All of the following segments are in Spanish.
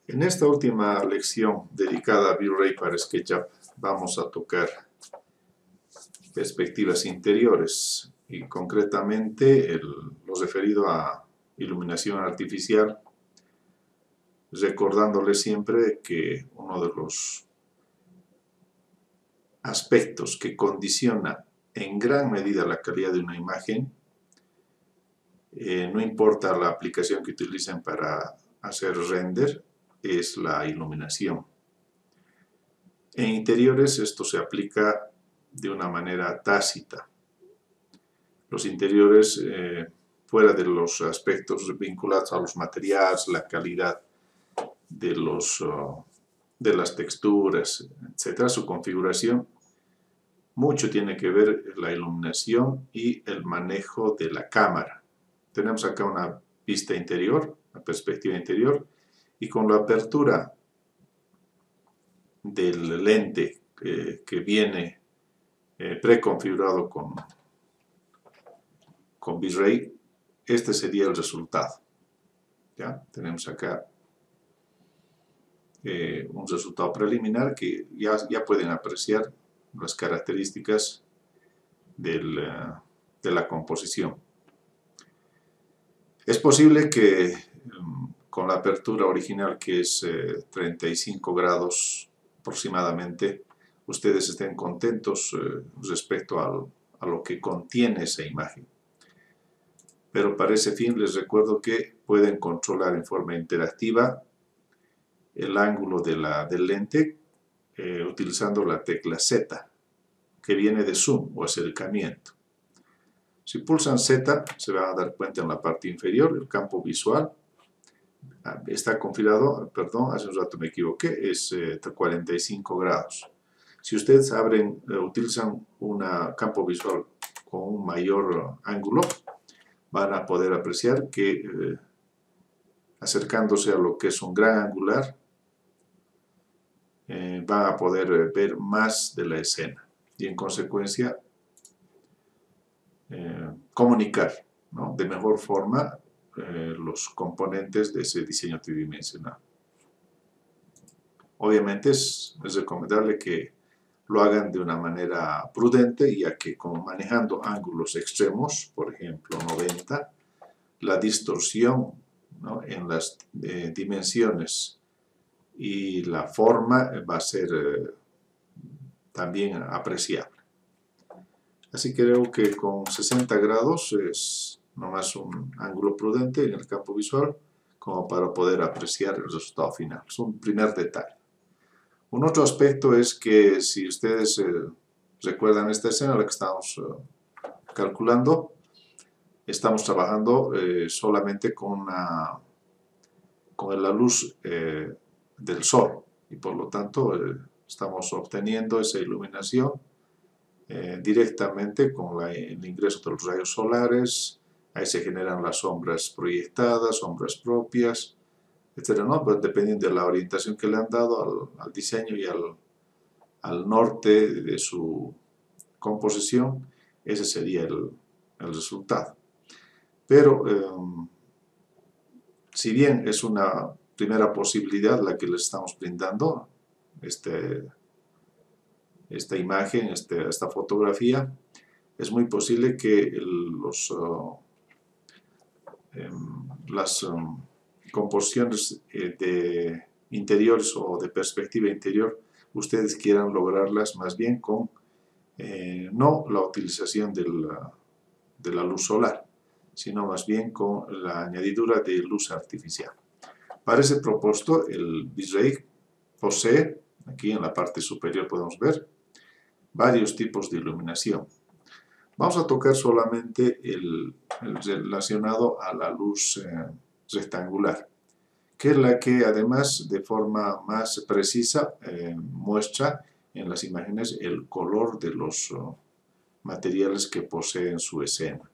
En esta última lección dedicada a V-Ray para SketchUp vamos a tocar perspectivas interiores y concretamente lo referido a iluminación artificial, recordándole siempre que uno de los aspectos que condiciona en gran medida la calidad de una imagen, no importa la aplicación que utilicen para hacer render, es la iluminación. En interiores esto se aplica de una manera tácita. Los interiores, fuera de los aspectos vinculados a los materiales, la calidad de las texturas, etc., su configuración, mucho tiene que ver la iluminación y el manejo de la cámara. Tenemos acá una vista interior, una perspectiva interior, y con la apertura del lente que viene preconfigurado con V-Ray, este sería el resultado. ¿Ya? Tenemos acá un resultado preliminar que ya pueden apreciar las características de la composición. Es posible que con la apertura original, que es 35 grados aproximadamente, ustedes estén contentos respecto a lo que contiene esa imagen. Pero para ese fin les recuerdo que pueden controlar en forma interactiva el ángulo del lente utilizando la tecla Z, que viene de zoom o acercamiento. Si pulsan Z, se van a dar cuenta en la parte inferior, el campo visual está configurado, perdón, hace un rato me equivoqué, es 45 grados. Si ustedes utilizan un campo visual con un mayor ángulo, van a poder apreciar que acercándose a lo que es un gran angular, van a poder ver más de la escena y en consecuencia comunicar, ¿no?, de mejor forma los componentes de ese diseño tridimensional. Obviamente es recomendable que lo hagan de una manera prudente, ya que como manejando ángulos extremos, por ejemplo 90, la distorsión, ¿no?, en las dimensiones y la forma va a ser también apreciable. Así que creo que con 60 grados es nomás un ángulo prudente en el campo visual como para poder apreciar el resultado final. Es un primer detalle. Un otro aspecto es que si ustedes recuerdan esta escena, la que estamos calculando, estamos trabajando solamente con la luz del sol y por lo tanto estamos obteniendo esa iluminación directamente con el ingreso de los rayos solares. Ahí se generan las sombras proyectadas, sombras propias, etc., ¿no? Pues dependiendo de la orientación que le han dado al diseño y al norte de su composición, ese sería el resultado. Pero si bien es una primera posibilidad la que les estamos brindando, esta imagen, esta fotografía, es muy posible que las composiciones de interiores o de perspectiva interior, ustedes quieran lograrlas más bien con no la utilización de la luz solar, sino más bien con la añadidura de luz artificial. Para ese propósito, el V-Ray posee, aquí en la parte superior podemos ver, varios tipos de iluminación. Vamos a tocar solamente el relacionado a la luz rectangular, que es la que además de forma más precisa muestra en las imágenes el color de los materiales que poseen su escena.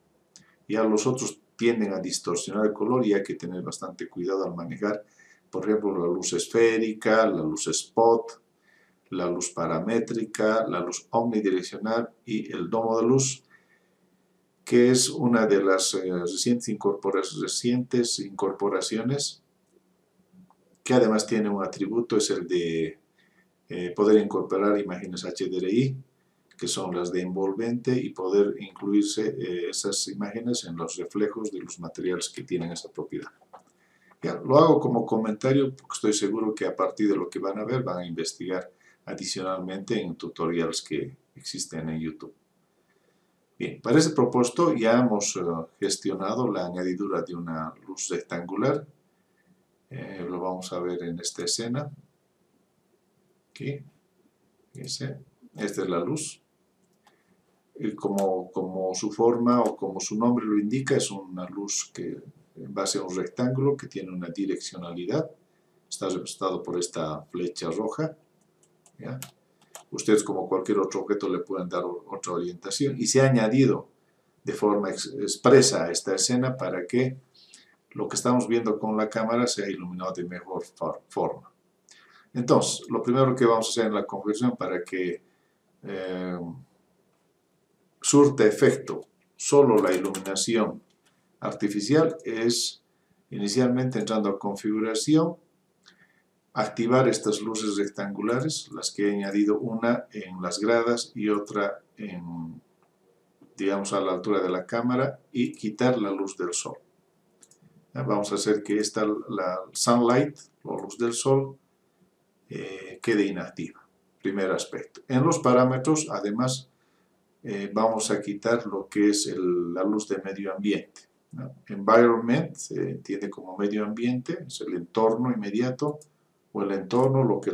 Ya los otros tienden a distorsionar el color y hay que tener bastante cuidado al manejar, por ejemplo, la luz esférica, la luz spot, la luz paramétrica, la luz omnidireccional y el domo de luz, que es una de las recientes incorporaciones que además tiene un atributo, es el de poder incorporar imágenes HDRI, que son las de envolvente, y poder incluirse esas imágenes en los reflejos de los materiales que tienen esa propiedad. Ya, lo hago como comentario porque estoy seguro que a partir de lo que van a ver van a investigar adicionalmente en tutoriales que existen en YouTube. Bien, para ese propósito ya hemos gestionado la añadidura de una luz rectangular. Lo vamos a ver en esta escena. Aquí, esta es la luz. Como su forma o como su nombre lo indica, es una luz que en base a un rectángulo que tiene una direccionalidad. Está representado por esta flecha roja. ¿Ya? Ustedes, como cualquier otro objeto, le pueden dar otra orientación. Y se ha añadido de forma expresa a esta escena para que lo que estamos viendo con la cámara sea iluminado de mejor forma. Entonces, lo primero que vamos a hacer en la configuración para que surta efecto solo la iluminación artificial es, inicialmente entrando a configuración, activar estas luces rectangulares, las que he añadido, una en las gradas y otra en, digamos, a la altura de la cámara, y quitar la luz del sol. Vamos a hacer que esta, la sunlight, o luz del sol, quede inactiva. Primer aspecto. En los parámetros, además, vamos a quitar lo que es la luz de medio ambiente, ¿no? Environment se entiende como medio ambiente, es el entorno inmediato, o el entorno, lo que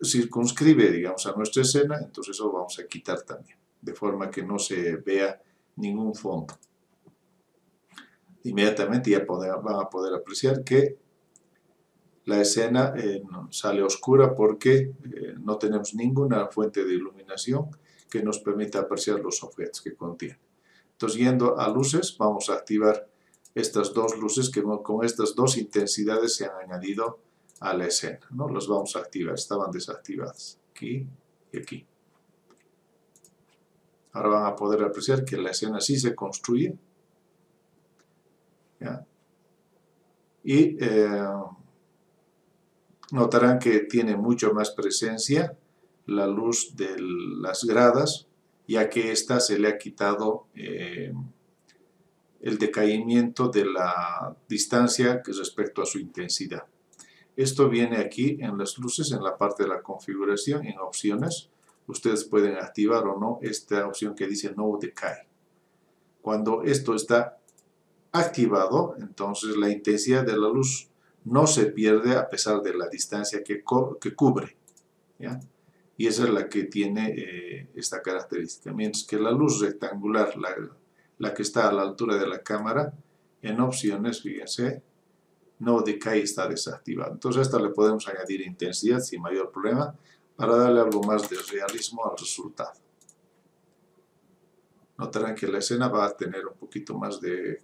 circunscribe, digamos, a nuestra escena. Entonces eso lo vamos a quitar también, de forma que no se vea ningún fondo. Inmediatamente ya van a poder apreciar que la escena sale oscura porque no tenemos ninguna fuente de iluminación que nos permita apreciar los objetos que contiene. Entonces, yendo a luces, vamos a activar estas dos luces que con estas dos intensidades se han añadido a la escena, ¿no? Las vamos a activar, estaban desactivadas, aquí y aquí. Ahora van a poder apreciar que la escena sí se construye, ¿ya? Y notarán que tiene mucho más presencia la luz de las gradas, ya que esta se le ha quitado el decaimiento de la distancia respecto a su intensidad. Esto viene aquí en las luces, en la parte de la configuración, en opciones. Ustedes pueden activar o no esta opción que dice No Decay. Cuando esto está activado, entonces la intensidad de la luz no se pierde a pesar de la distancia que cubre, ¿ya? Y esa es la que tiene esta característica. Mientras que la luz rectangular, la que está a la altura de la cámara, en opciones, fíjense, No Decay está desactivado. Entonces a esta le podemos añadir intensidad sin mayor problema para darle algo más de realismo al resultado. Notarán que la escena va a tener un poquito más de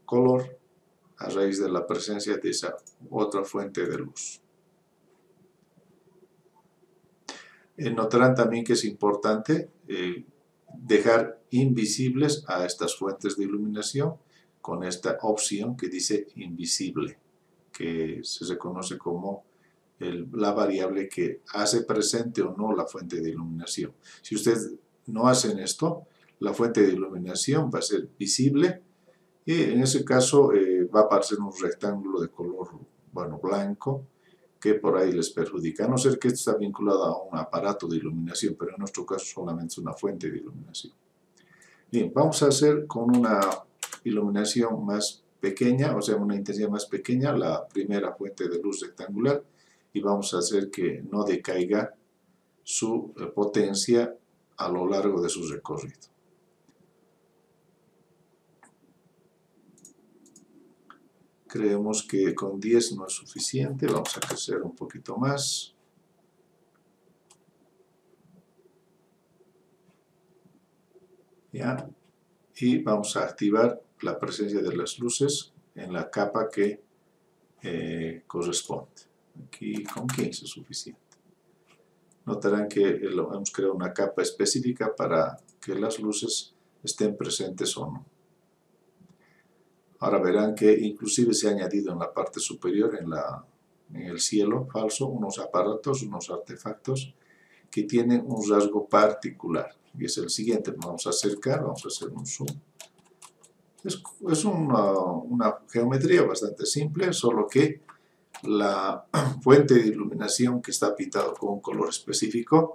color a raíz de la presencia de esa otra fuente de luz. Notarán también que es importante dejar invisibles a estas fuentes de iluminación con esta opción que dice invisible, que se reconoce como la variable que hace presente o no la fuente de iluminación. Si ustedes no hacen esto, la fuente de iluminación va a ser visible y en ese caso va a aparecer un rectángulo de color, bueno, blanco, que por ahí les perjudica, a no ser que esto está vinculado a un aparato de iluminación, pero en nuestro caso solamente es una fuente de iluminación. Bien, vamos a hacer con una iluminación más pequeña, o sea, una intensidad más pequeña, la primera fuente de luz rectangular, y vamos a hacer que no decaiga su potencia a lo largo de su recorrido. Creemos que con 10 no es suficiente, vamos a crecer un poquito más. ¿Ya? Y vamos a activar la presencia de las luces en la capa que corresponde. Aquí con 15 es suficiente. Notarán que hemos creado una capa específica para que las luces estén presentes o no. Ahora verán que inclusive se ha añadido en la parte superior, en el cielo falso, unos aparatos, unos artefactos que tienen un rasgo particular. Y es el siguiente. Vamos a acercar, vamos a hacer un zoom. Es una geometría bastante simple, solo que la fuente de iluminación que está pintado con un color específico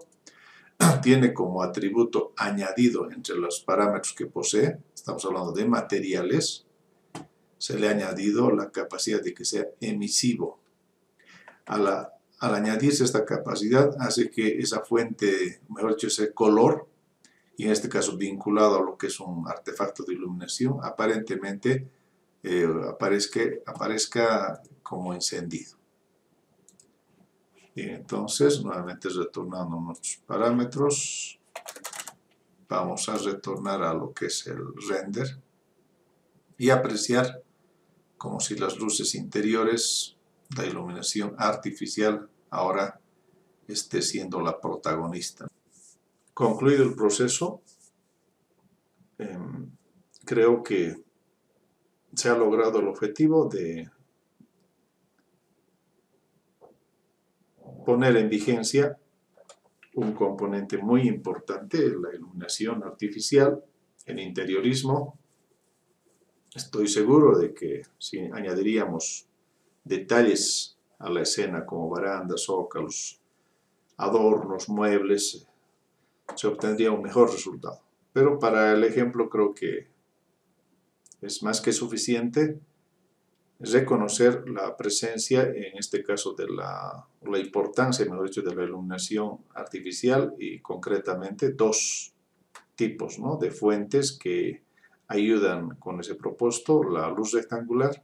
tiene como atributo añadido entre los parámetros que posee, estamos hablando de materiales, se le ha añadido la capacidad de que sea emisivo. Al añadirse esta capacidad hace que esa fuente, mejor dicho, ese color, y en este caso vinculado a lo que es un artefacto de iluminación, aparentemente aparezca como encendido. Y entonces, nuevamente retornando a nuestros parámetros, vamos a retornar a lo que es el render y apreciar como si las luces interiores, la iluminación artificial, ahora esté siendo la protagonista. Concluido el proceso, creo que se ha logrado el objetivo de poner en vigencia un componente muy importante, la iluminación artificial, el interiorismo. Estoy seguro de que si añadiríamos detalles a la escena como barandas, zócalos, adornos, muebles, se obtendría un mejor resultado. Pero para el ejemplo creo que es más que suficiente reconocer la presencia, en este caso de la importancia, mejor dicho, de la iluminación artificial y concretamente dos tipos, ¿no?, de fuentes que ayudan con ese propósito, la luz rectangular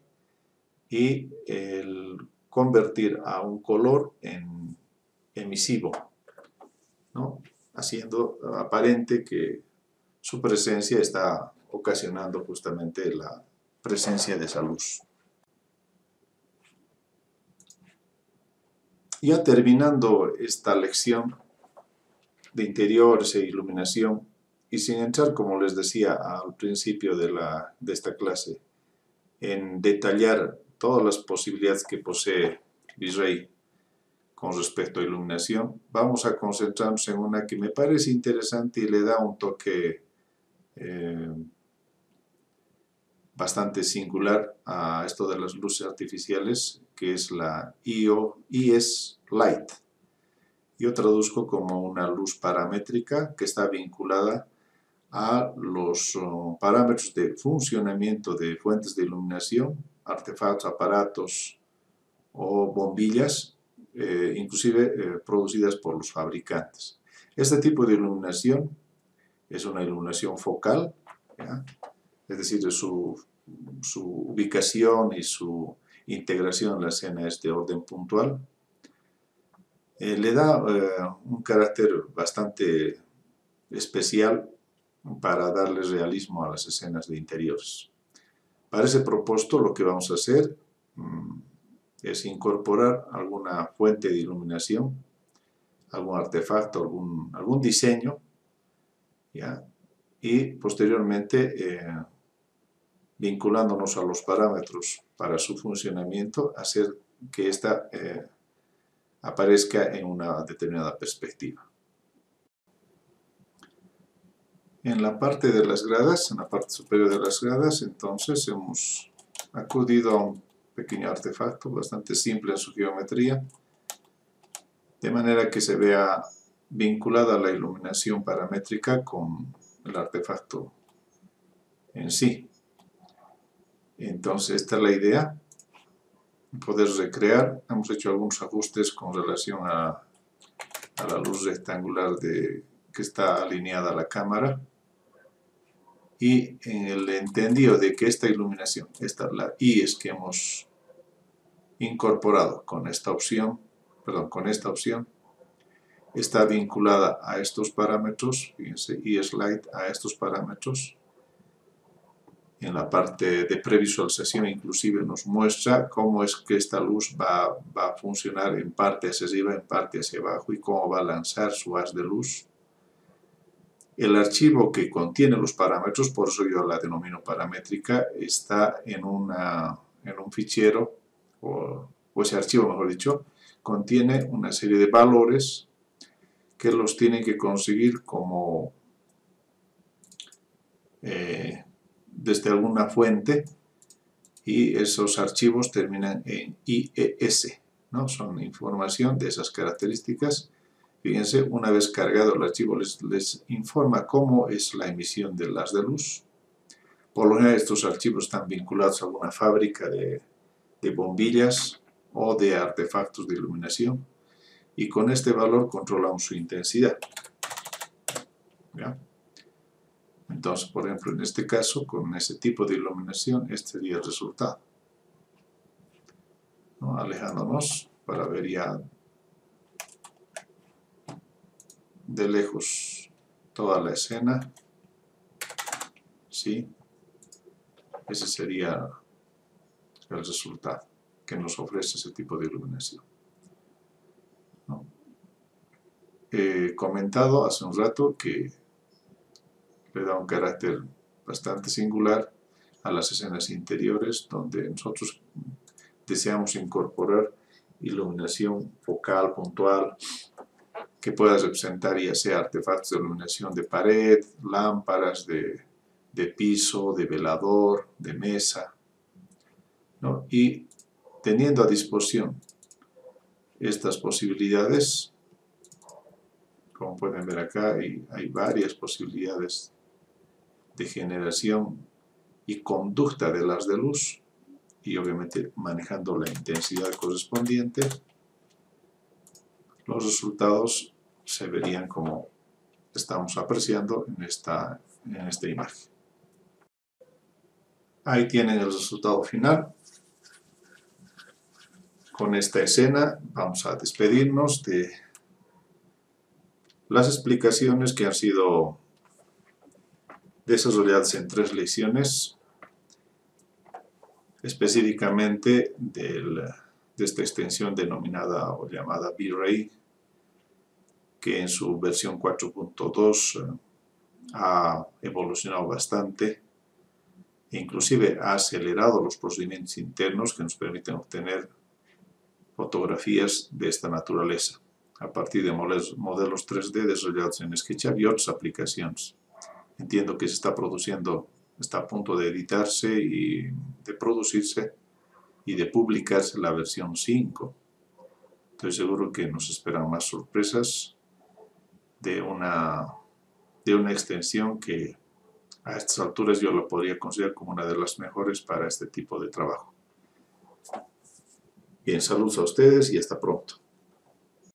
y el convertir a un color en emisivo, ¿no?, haciendo aparente que su presencia está ocasionando justamente la presencia de esa luz. Ya terminando esta lección de interiores e iluminación, y sin entrar, como les decía al principio de esta clase, en detallar todas las posibilidades que posee V-Ray con respecto a iluminación, vamos a concentrarnos en una que me parece interesante y le da un toque bastante singular a esto de las luces artificiales, que es la ES Light. Yo traduzco como una luz paramétrica que está vinculada a los parámetros de funcionamiento de fuentes de iluminación, artefactos, aparatos o bombillas, inclusive producidas por los fabricantes. Este tipo de iluminación es una iluminación focal, ¿ya?, es decir, su ubicación y su integración en la escena es de orden puntual. Le da un carácter bastante especial para darle realismo a las escenas de interiores. Para ese propósito, lo que vamos a hacer es incorporar alguna fuente de iluminación, algún artefacto, algún diseño, ¿ya?, y posteriormente, vinculándonos a los parámetros para su funcionamiento, hacer que ésta aparezca en una determinada perspectiva. En la parte de las gradas, en la parte superior de las gradas, entonces hemos acudido a un pequeño artefacto bastante simple en su geometría, de manera que se vea vinculada la iluminación paramétrica con el artefacto en sí. Entonces, esta es la idea, poder recrear. Hemos hecho algunos ajustes con relación a la luz rectangular que está alineada a la cámara, y en el entendido de que esta iluminación, la IES que hemos incorporado con esta opción, está vinculada a estos parámetros. Fíjense, ES Light a estos parámetros. En la parte de previsualización inclusive nos muestra cómo es que esta luz va a funcionar en parte hacia arriba, en parte hacia abajo, y cómo va a lanzar su haz de luz. El archivo que contiene los parámetros, por eso yo la denomino paramétrica, está en un fichero, o ese archivo, mejor dicho, contiene una serie de valores que los tienen que conseguir como desde alguna fuente, y esos archivos terminan en IES, ¿no? Son información de esas características. Fíjense, una vez cargado el archivo les informa cómo es la emisión del haz de luz. Por lo general estos archivos están vinculados a alguna fábrica de bombillas o de artefactos de iluminación, y con este valor controlamos su intensidad. ¿Ya? Entonces, por ejemplo, en este caso, con ese tipo de iluminación, este sería el resultado. ¿No? Alejándonos para ver ya de lejos toda la escena. ¿Sí? Ese sería el resultado que nos ofrece ese tipo de iluminación. ¿No? He comentado hace un rato que le da un carácter bastante singular a las escenas interiores, donde nosotros deseamos incorporar iluminación focal, puntual, que pueda representar ya sea artefactos de iluminación de pared, lámparas de piso, de velador, de mesa, ¿no? Y teniendo a disposición estas posibilidades, como pueden ver acá, hay varias posibilidades de generación y conducta del haz de luz, y obviamente manejando la intensidad correspondiente, los resultados se verían como estamos apreciando en esta imagen. Ahí tienen el resultado final. Con esta escena vamos a despedirnos de las explicaciones que han sido desarrolladas en 3 lecciones, específicamente de esta extensión denominada o llamada V-Ray, que en su versión 4.2 ha evolucionado bastante e inclusive ha acelerado los procedimientos internos que nos permiten obtener fotografías de esta naturaleza a partir de modelos 3D desarrollados en SketchUp y otras aplicaciones. Entiendo que se está produciendo, está a punto de editarse y de producirse y de publicarse la versión 5. Estoy seguro que nos esperan más sorpresas de una extensión que a estas alturas yo la podría considerar como una de las mejores para este tipo de trabajo. Bien, saludos a ustedes y hasta pronto.